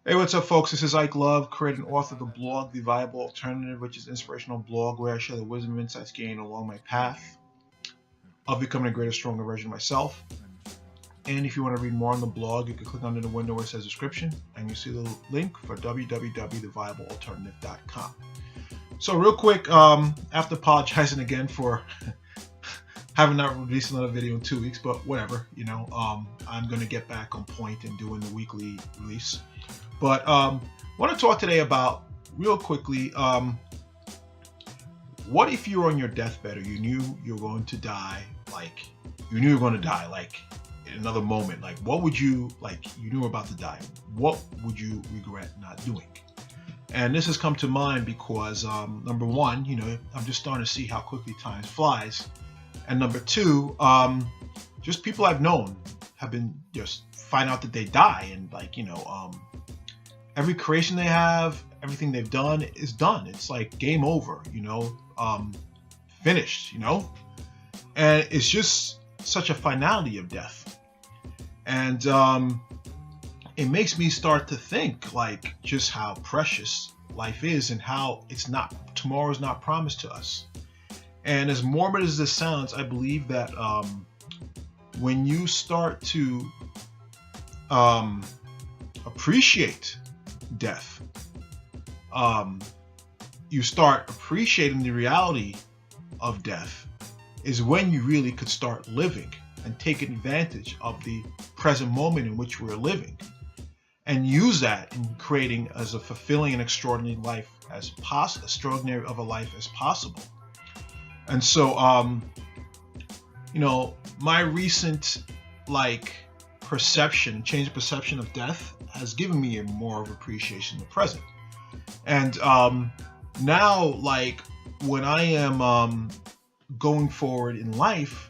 Hey, what's up, folks? This is Ike Love, creator and author of the blog, The Viable Alternative, which is an inspirational blog where I share the wisdom and insights gained along my path of becoming a greater, stronger version of myself. And if you want to read more on the blog, you can click under the window where it says description, and you see the link for www.theviablealternative.com. So, real quick, after apologizing again for having not released another video in 2 weeks, but whatever, I'm going to get back on point and doing the weekly release. But I want to talk today about, real quickly, what if you're on your deathbed or you knew you're going to die, like in another moment, like what would you, like you knew about to die, what would you regret not doing? And this has come to mind because number one, I'm just starting to see how quickly time flies. And number two, just people I've known have been just find out that they die, and every creation they have, everything they've done is done. It's like game over, finished, and it's just such a finality of death. And it makes me start to think like just how precious life is and how tomorrow's not promised to us. And as morbid as this sounds, I believe that when you start to appreciate death, you start appreciating the reality of death, is when you really could start living and take advantage of the present moment in which we're living, and use that in creating as a fulfilling and extraordinary life extraordinary of a life as possible. And so, my recent change of perception of death has given me a more of appreciation of the present. And now, when I am going forward in life,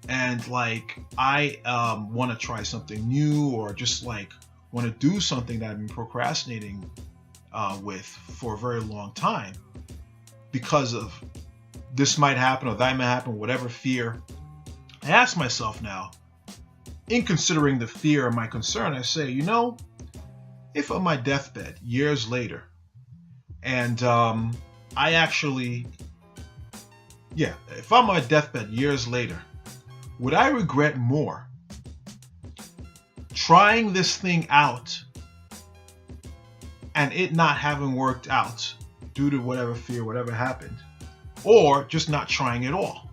and I want to try something new, or just want to do something that I've been procrastinating with for a very long time, because of this might happen or that might happen, whatever fear, I ask myself now, in considering the fear and my concern, I say, if on my deathbed years later, and if I'm on my deathbed years later, would I regret more trying this thing out and it not having worked out due to whatever fear, whatever happened, or just not trying at all?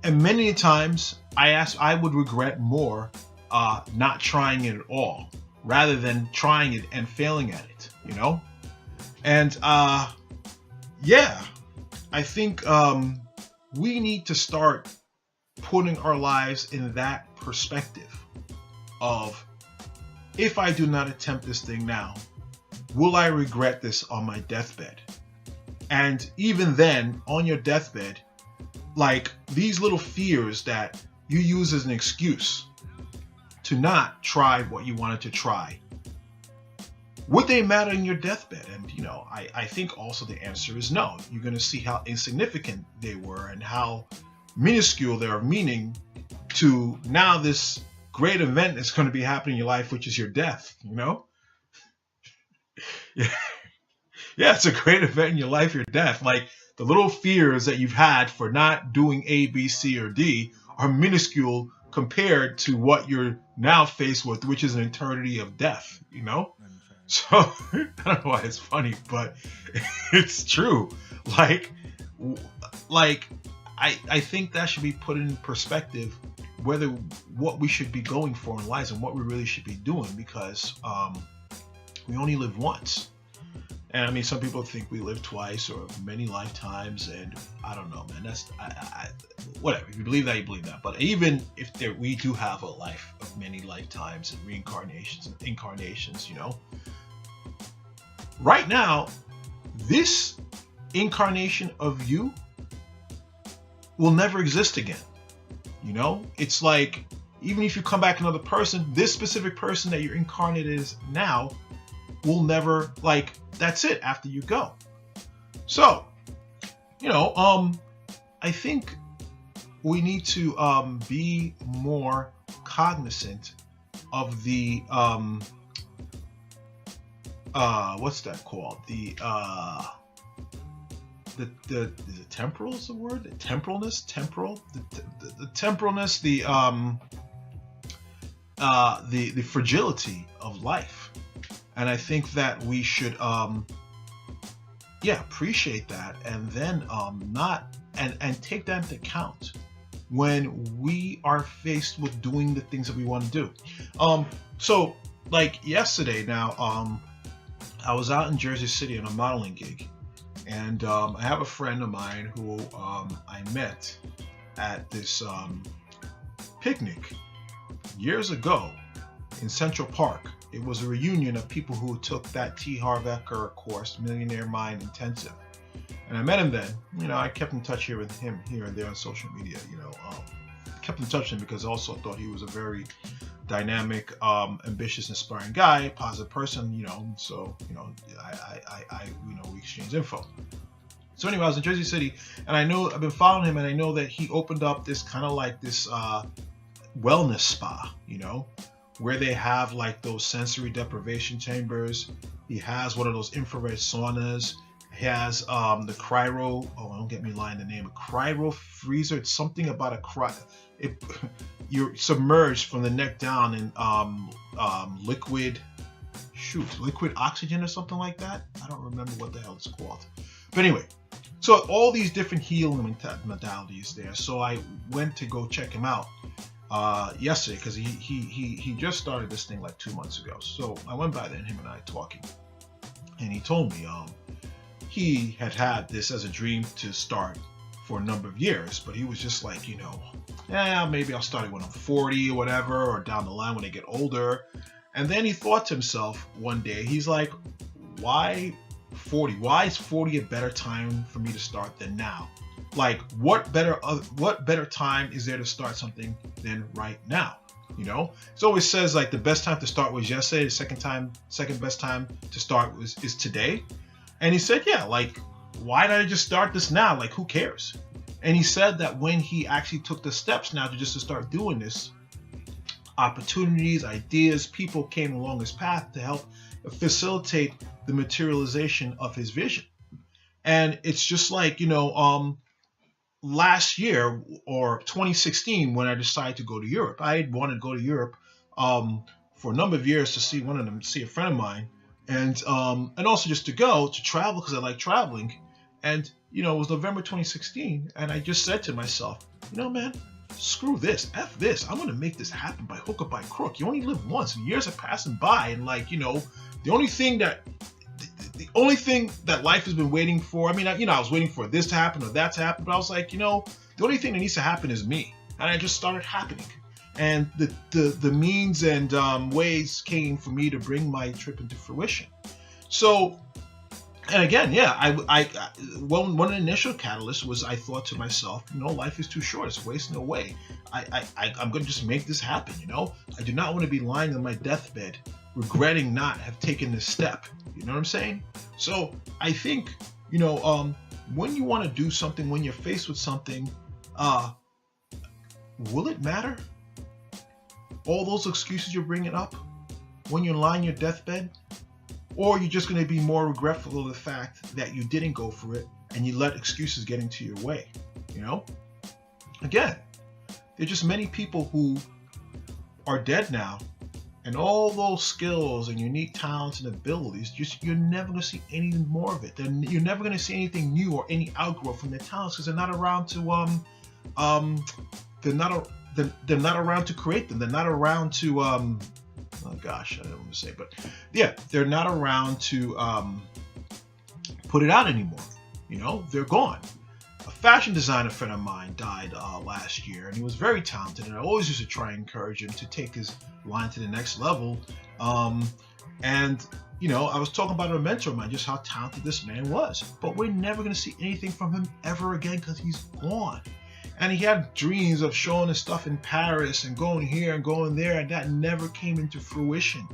And many times I would regret more not trying it at all, rather than trying it and failing at it, And I think we need to start putting our lives in that perspective of, if I do not attempt this thing now, will I regret this on my deathbed? And even then, on your deathbed, these little fears that you use as an excuse to not try what you wanted to try, would they matter in your deathbed? And I think also the answer is no. You're going to see how insignificant they were and how minuscule they are, meaning to now this great event that's going to be happening in your life, which is your death. Yeah. Yeah, it's a great event in your life, your death. The little fears that you've had for not doing A, B, C, or D are minuscule compared to what you're now faced with, which is an eternity of death, So, I don't know why it's funny, but it's true. I think that should be put in perspective, what we should be going for in life and what we really should be doing, because we only live once. And I mean, some people think we live twice or many lifetimes, and I don't know, man. That's whatever. If you believe that, you believe that. But even if we do have a life of many lifetimes and reincarnations and incarnations, right now, this incarnation of you will never exist again. It's like, even if you come back another person, this specific person that you're incarnated as now will never, that's it after you go. So, I think we need to be more cognizant of the what's that called? The is it temporal is the word? The temporalness, the temporalness, the fragility of life. And I think that we should appreciate that, and then not and take that into account when we are faced with doing the things that we want to do. So like yesterday now, I was out in Jersey City on a modeling gig, and I have a friend of mine who I met at this picnic years ago in Central Park. It was a reunion of people who took that T. Harv Eker course, Millionaire Mind Intensive. And I met him then. I kept in touch here with him here and there on social media. Kept in touch with him because I also thought he was a very dynamic, ambitious, inspiring guy, positive person. So we exchanged info. So anyway, I was in Jersey City, and I've been following him, and I know that he opened up this kind of like this wellness spa, where they have like those sensory deprivation chambers. He has one of those infrared saunas. He has the cryo. Oh, don't get me lying the name. A cryo freezer. It's something about a cryo. You're submerged from the neck down in liquid oxygen or something like that. I don't remember what the hell it's called. But anyway, so all these different healing modalities there. So I went to go check him out yesterday because he just started this thing like 2 months ago. So I went by there and him and I talking, and he told me he had this as a dream to start for a number of years, but he was just like, maybe I'll start it when I'm 40 or whatever, or down the line when I get older. And then he thought to himself one day, he's like, why 40? Why is 40 a better time for me to start than now? Like, what better time is there to start something than right now? It always says like the best time to start was yesterday, the second best time to start is today. And he said, yeah, like, why did I just start this now? Like, who cares? And he said that when he actually took the steps now to start doing this, opportunities, ideas, people came along his path to help facilitate the materialization of his vision. And it's just like, last year or 2016, when I decided to go to Europe, I had wanted to go to Europe for a number of years to see a friend of mine, and also just to travel because I like traveling. And it was November 2016, and I just said to myself, man, screw this, F this. I'm gonna make this happen by hook or by crook. You only live once, and years are passing by, and the only thing that life has been waiting for. I mean, I was waiting for this to happen or that to happen, but I was like, the only thing that needs to happen is me, and I just started happening. And the means and ways came for me to bring my trip into fruition. So, and again, one of the initial catalysts was I thought to myself, life is too short, it's wasting away. I'm going to just make this happen. I do not want to be lying on my deathbed regretting not have taken this step. You know what I'm saying? So I think, when you want to do something, when you're faced with something, will it matter? All those excuses you're bringing up when you're lying on your deathbed? Or you're just going to be more regretful of the fact that you didn't go for it and you let excuses get into your way, Again, there are just many people who are dead now, and all those skills and unique talents and abilities, you're never going to see any more of it. Then you're never going to see anything new or any outgrowth from their talents because they're not around to they're not around to create them. They're not around to oh gosh, I don't want to say, but yeah, they're not around to put it out anymore. They're gone. A fashion designer friend of mine died last year, and he was very talented, and I always used to try and encourage him to take his line to the next level. And I was talking about a mentor of mine, just how talented this man was, but we're never going to see anything from him ever again because he's gone. And he had dreams of showing his stuff in Paris and going here and going there, and that never came into fruition.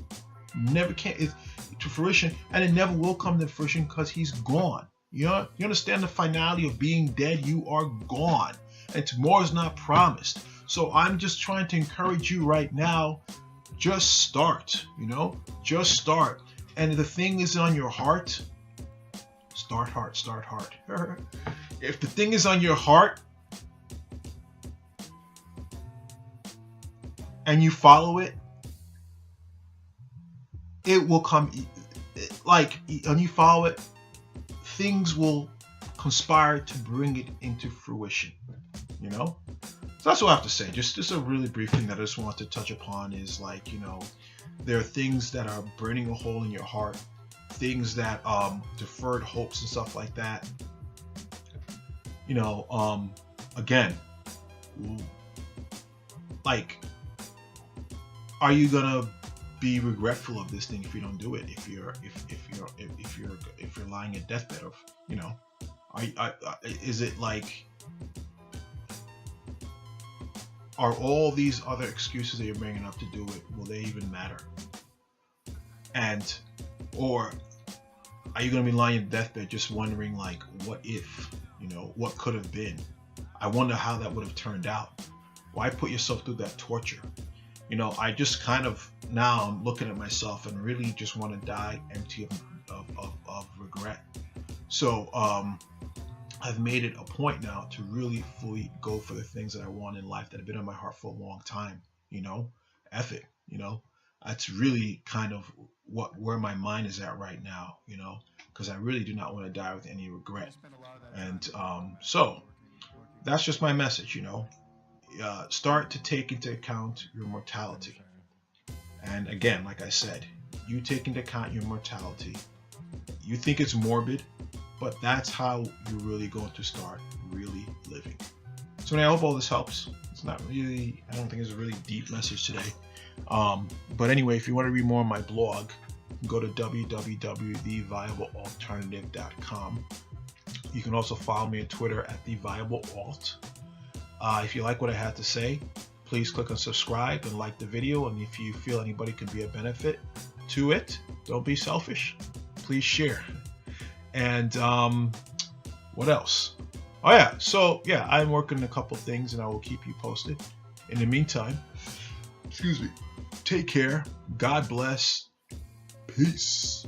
Never came to fruition, and it never will come to fruition because he's gone. You understand the finality of being dead? You are gone, and tomorrow's not promised. So I'm just trying to encourage you right now. Just start. Just start. and the thing is on your heart, start heart. If the thing is on your heart and you follow it, it will come. Like, when you follow it, things will conspire to bring it into fruition. You know? So that's what I have to say. Just a really brief thing that I just want to touch upon is, like, you know, there are things that are burning a hole in your heart, things that deferred hopes and stuff like that. You know, again, like, are you gonna be regretful of this thing if you don't do it? If you're lying at deathbed of, you know, is it like, are all these other excuses that you're bringing up to do it, will they even matter? And, or are you going to be lying in deathbed just wondering, like, what if, you know, what could have been? I wonder how that would have turned out. Why put yourself through that torture? You know, I just kind of, now I'm looking at myself and really just want to die empty of regret. So, I've made it a point now to really fully go for the things that I want in life that have been on my heart for a long time. You know, F it, you know, that's really kind of where my mind is at right now, you know, because I really do not want to die with any regret. And so that's just my message, you know. Start to take into account your mortality. And again, like I said, you take into account your mortality. You think it's morbid, but that's how you're really going to start really living. So I hope all this helps. It's not really, I don't think it's a really deep message today. But anyway, if you want to read more on my blog, go to www.theviablealternative.com. You can also follow me on Twitter at theviablealt. If you like what I had to say, please click on subscribe and like the video. And if you feel anybody can be a benefit to it, don't be selfish. Please share. And what else? Oh yeah, so yeah, I'm working on a couple things and I will keep you posted. In the meantime, excuse me, take care. God bless. Peace.